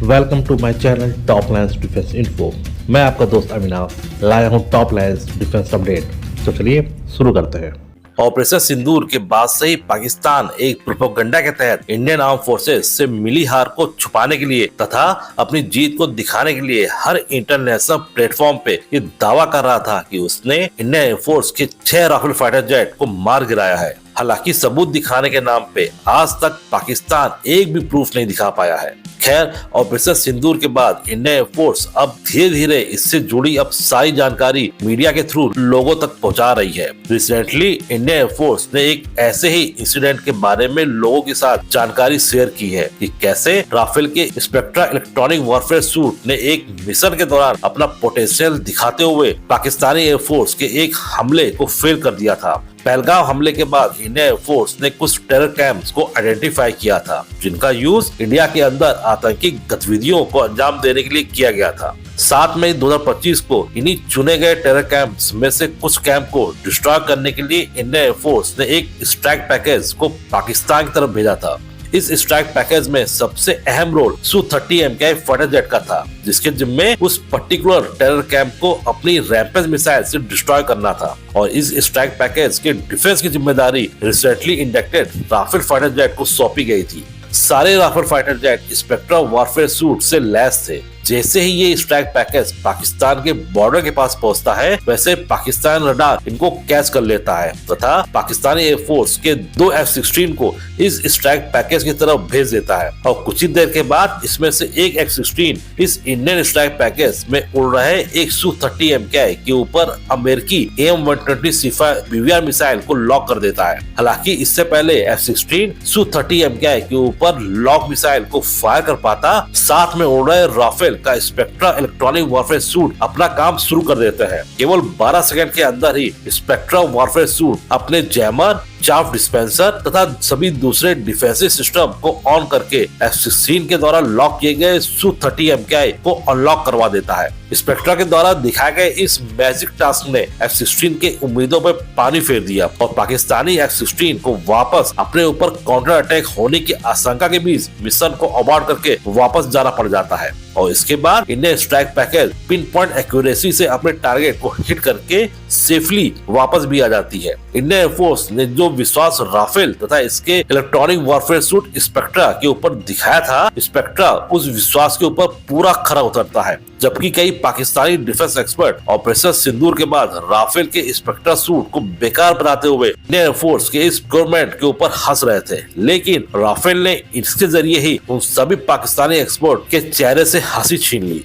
Welcome to my channel top lines defence info. मैं आपका दोस्त अविनाश लाया हूं टॉप लाइन्स डिफेंस अपडेट। तो चलिए शुरू करते हैं। ऑपरेशन सिंदूर के बाद से ही पाकिस्तान एक प्रोपेगेंडा के तहत इंडियन आर्म फोर्सेस से मिली हार को छुपाने के लिए तथा अपनी जीत को दिखाने के लिए हर इंटरनेशनल प्लेटफॉर्म पे ये दावा कर रहा था कि उसने इंडियन एयरफोर्स के 6 राफेल फाइटर जेट को मार गिराया है। हालांकि सबूत दिखाने के नाम पे आज तक पाकिस्तान एक भी प्रूफ नहीं दिखा पाया है। खैर, ऑपरेशन सिंदूर के बाद इंडियन एयरफोर्स अब धीरे धीरे इससे जुड़ी अब सारी जानकारी मीडिया के थ्रू लोगों तक पहुंचा रही है। रिसेंटली इंडियन एयरफोर्स ने एक ऐसे ही इंसिडेंट के बारे में लोगों के साथ जानकारी शेयर की है कि कैसे राफेल के स्पेक्ट्रा इलेक्ट्रॉनिक वॉरफेयर सूट ने एक मिशन के दौरान अपना पोटेंशियल दिखाते हुए पाकिस्तानी एयरफोर्स के एक हमले को फेल कर दिया था। पहलगाम हमले के बाद इंडियन एयरफोर्स ने कुछ टेरर कैंप्स को आइडेंटिफाई किया था, जिनका यूज इंडिया के अंदर आतंकी गतिविधियों को अंजाम देने के लिए किया गया था। 7 मई 2025 को इन्हीं चुने गए टेरर कैंप्स में से कुछ कैंप को डिस्ट्रॉय करने के लिए इंडियन एयरफोर्स ने एक स्ट्राइक पैकेज को पाकिस्तान की तरफ भेजा था। इस स्ट्राइक पैकेज में सबसे अहम role Su-30 MKI fighter jet का था, जिसके जिम्मे उस पर्टिकुलर टेरर कैंप को अपनी रैम्पेज मिसाइल से डिस्ट्रॉय करना था। और इस स्ट्राइक पैकेज के डिफेंस की जिम्मेदारी recently inducted Rafale fighter jet को सौंपी गई थी। सारे Rafale fighter jet Spectra warfare suite से लैस थे। जैसे ही ये स्ट्राइक पैकेज पाकिस्तान के बॉर्डर के पास पहुंचता है, वैसे पाकिस्तान रडार इनको कैच कर लेता है तथा पाकिस्तानी एयरफोर्स के 2 F-16 को इस स्ट्राइक पैकेज की तरफ भेज देता है। और कुछ ही देर के बाद इसमें से एक F-16 इस इंडियन स्ट्राइक पैकेज में उड़ रहे एक Su-30 MKI के ऊपर अमेरिकी AIM-120 C5 BVR मिसाइल को लॉक कर देता है। हालांकि इससे पहले F-16 Su-30 MKI के ऊपर लॉक मिसाइल को फायर कर पाता, साथ में उड़ रहे राफेल का स्पेक्ट्रा इलेक्ट्रॉनिक वॉरफेयर सूट अपना काम शुरू कर देते हैं। केवल 12 सेकंड के अंदर ही स्पेक्ट्रा वॉरफेयर सूट अपने जैमर, चार्ज डिस्पेंसर तथा सभी दूसरे डिफेंसिव सिस्टम को ऑन करके F-16 के द्वारा लॉक किए गए Su-30 MKI को अनलॉक करवा देता है। स्पेक्ट्रा के द्वारा दिखाए गए इस मैजिक टास्क ने F-16 के उम्मीदों पर पानी फेर दिया और पाकिस्तानी F-16 को वापस अपने ऊपर काउंटर अटैक होने की आशंका के बीच मिशन को अबॉर्ट करके वापस जाना पड़ जाता है। और इसके बाद Indian strike package pin point accuracy से अपने टारगेट को हिट करके सेफली वापस भी आ जाती है। इंडियन एयरफोर्स ने जो विश्वास राफेल तथा इसके इलेक्ट्रॉनिक वॉरफेयर सूट स्पेक्ट्रा के ऊपर दिखाया था, स्पेक्ट्रा उस विश्वास के ऊपर पूरा खरा उतरता है। जबकि कई पाकिस्तानी डिफेंस एक्सपर्ट ऑपरेशन सिंदूर के बाद राफेल के स्पेक्ट्रा सूट को बेकार बनाते हुए इंडियन एयरफोर्स के इस गवर्नमेंट के ऊपर हंस रहे थे, लेकिन राफेल ने इसके जरिए ही उन सभी पाकिस्तानी एक्सपर्ट के चेहरे से हंसी छीन ली।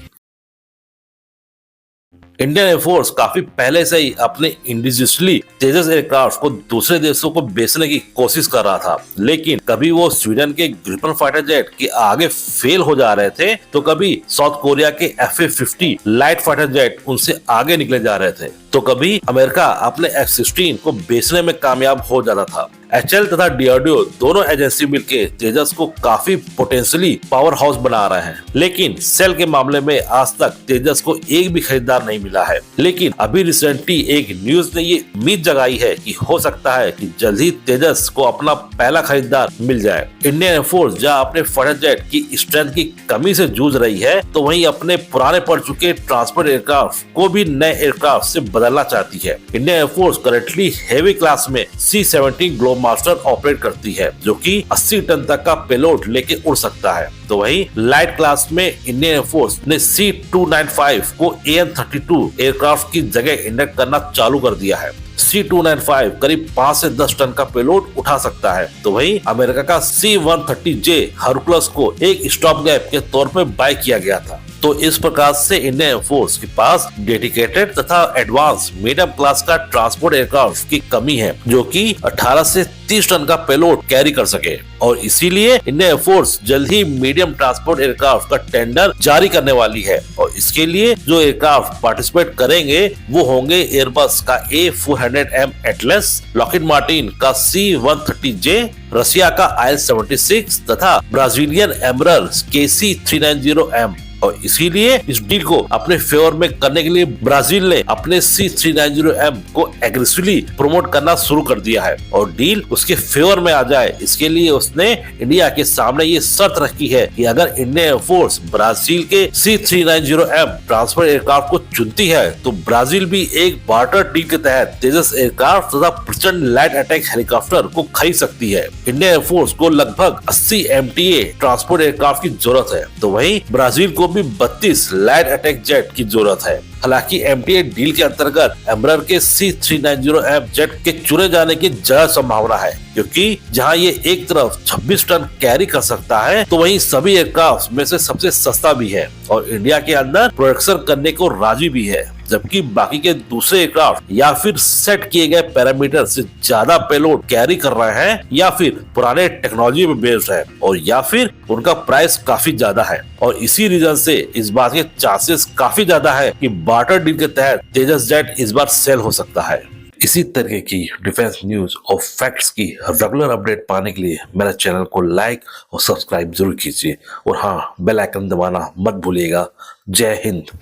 इंडियन एयरफोर्स काफी पहले से ही अपने इंडिजिनियसली तेजस एयरक्राफ्ट को दूसरे देशों को बेचने की कोशिश कर रहा था, लेकिन कभी वो स्वीडन के ग्रिपन फाइटर जेट के आगे फेल हो जा रहे थे, तो कभी साउथ कोरिया के FA-50 लाइट फाइटर जेट उनसे आगे निकले जा रहे थे, तो कभी अमेरिका अपने F-16 को बेचने में कामयाब हो जाता था। HAL तथा DRDO दोनों एजेंसी मिलकर तेजस को काफी पोटेंशियली पावर हाउस बना रहे हैं, लेकिन सेल के मामले में आज तक तेजस को एक भी खरीदार नहीं मिला है। लेकिन अभी रिसेंटली एक न्यूज ने ये उम्मीद जगाई है कि हो सकता है कि जल्द ही तेजस को अपना पहला खरीदार मिल जाए। इंडियन एयरफोर्स जहां अपने फाइटर जेट की स्ट्रेंथ की कमी से जूझ रही है, तो वहीं अपने पुराने पड़ चुके ट्रांसपोर्ट एयरक्राफ्ट को भी नए एयरक्राफ्ट से बदलना चाहती है। Indian air force currently heavy class में C-17 ग्लोब मास्टर ऑपरेट करती है, जो कि 80 टन तक का पेलोड लेके उड़ सकता है। तो वहीं लाइट क्लास में इंडियन एयरफोर्स ने C-295 को AN-32 एयरक्राफ्ट की जगह इंडक्ट करना चालू कर दिया है। C-295 करीब 5 से 10 टन का पेलोड उठा सकता है। तो वहीं अमेरिका का C-130J हरकुलस को एक स्टॉप गैप के तौर पर बाय किया गया था। तो इस प्रकार से इंडियन एयरफोर्स के पास डेडिकेटेड तथा एडवांस मीडियम क्लास का ट्रांसपोर्ट एयरक्राफ्ट की कमी है, जो कि 18 से 30 टन का पेलोड कैरी कर सके। और इसीलिए इंडियन एयरफोर्स जल्द ही मीडियम ट्रांसपोर्ट एयरक्राफ्ट का टेंडर जारी करने वाली है। और इसके लिए जो एयरक्राफ्ट पार्टिसिपेट करेंगे वो होंगे एयरबस का A400M एटलस, लॉकहीड मार्टिन का C-130J, रशिया का IL-76 तथा ब्राजीलियन एमरल KC-390M। और इसीलिए इस डील को अपने फेवर में करने के लिए ब्राजील ने अपने C390M को एग्रेसिवली प्रमोट करना शुरू कर दिया है और डील उसके फेवर में आ जाए इसके लिए उसने इंडिया के सामने ये शर्त रखी है कि अगर इंडियन एयरफोर्स ब्राजील के C390M ट्रांसफर एयरक्राफ्ट को चुनती है तो ब्राजील भी एक बार्टर डील के तहत तेजस एयरक्राफ्ट तथा प्रचंड लाइट अटैक हेलीकॉप्टर को खरीद सकती है। इंडियन एयरफोर्स को लगभग 80 MTA ट्रांसपोर्ट एयरक्राफ्ट की जरूरत है तो वहीं ब्राजील को भी 32 लाइट अटैक जेट की जरूरत है। हालांकि MTA डील के अंतर्गत एम्ब्रायर के C390M जेट के चुने जाने की ज्यादा संभावना है क्योंकि जहां ये एक तरफ 26 टन कैरी कर सकता है तो वहीं सभी एयरक्राफ्ट में से सबसे सस्ता भी है और इंडिया के अंदर प्रोडक्शन करने को राजी भी है, जबकि बाकी के दूसरे एयरक्राफ्ट या फिर सेट किए गए पैरामीटर से ज्यादा पेलोड कैरी कर रहे हैं या फिर पुराने टेक्नोलॉजी में बेस्ड है और या फिर उनका प्राइस काफी ज्यादा है और इसी रीजन से इस बात के चांसेस काफी ज्यादा है कि बार्टर डील के तहत तेजस जेट इस बार सेल हो सकता है। इसी तरह की डिफेंस न्यूज और फैक्ट्स की रेगुलर अपडेट पाने के लिए मेरे चैनल को लाइक और सब्सक्राइब जरूर कीजिए और हाँ, बेल आइकन दबाना मत भूलिएगा। जय हिंद।